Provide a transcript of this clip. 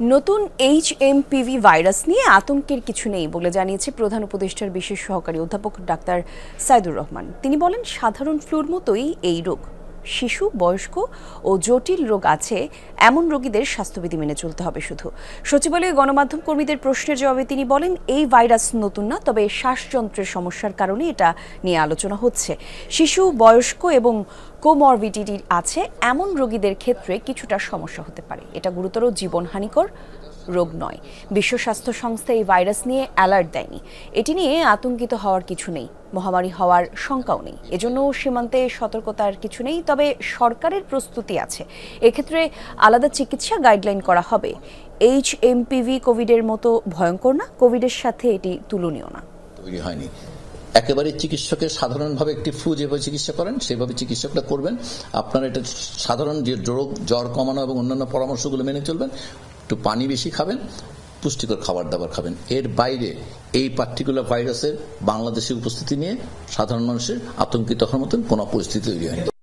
নতুন HMPV virus নিয়ে আতঙ্কের কিছু নেই বলে জানিয়েছে প্রধান উপদেষ্টার বিশেষ সহকারী অধ্যাপক ডাক্তার সাইদুর রহমান। তিনি বলেন, সাধারণ ফ্লুর মতোই এই রোগ। শিশু, বয়স্ক ও জটিল রোগ আছে এমন রোগীদের স্বাস্থ্যবিধি মেনে চলতে হবে শুধু। সচিবালয়ে গণমাধ্যম কর্মীদের প্রশ্নের জবাবে তিনি বলেন, এই ভাইরাস নতুন না, তবে শ্বাসযন্ত্রের সমস্যার কারণে এটা নিয়ে আলোচনা হচ্ছে। শিশু, বয়স্ক এবং কোমরবিডিটি আছে এমন রোগীদের ক্ষেত্রে কিছুটা সমস্যা হতে পারে। এটা গুরুতর জীবনহানিকর রোগ নয়। বিশ্ব স্বাস্থ্য সংস্থা এই ভাইরাস নিয়ে অ্যালার্ট দেয়নি। এটি নিয়ে আতঙ্কিত হওয়ার কিছু নেই, মহামারী হওয়ার শঙ্কাও নেই। এজন্য সীমান্তে সতর্কতার কিছু নেই, তবে সরকারের প্রস্তুতি আছে। এক্ষেত্রে আলাদা চিকিৎসা গাইডলাইন করা হবে। HMPV কোভিডের মতো ভয়ঙ্কর না, কোভিডের সাথে এটি তুলনীয় না। তৈরি হয়নি। একেবারে চিকিৎসকের সাধারণভাবে একটি ফ্লু যেভাবে চিকিৎসা করেন সেভাবে চিকিৎসকরা করবেন। আপনারা এটা সাধারণ যে রোগ, জ্বর কমানো এবং অন্যান্য পরামর্শগুলো মেনে চলবেন। একটু পানি বেশি খাবেন, পুষ্টিকর খাবার দাবার খাবেন। এর বাইরে এই পার্টিকুলার ভাইরাসের বাংলাদেশের উপস্থিতি নিয়ে সাধারণ মানুষের আতঙ্কিত হওয়ার মতন কোনো পরিস্থিতি তৈরি হয়নি।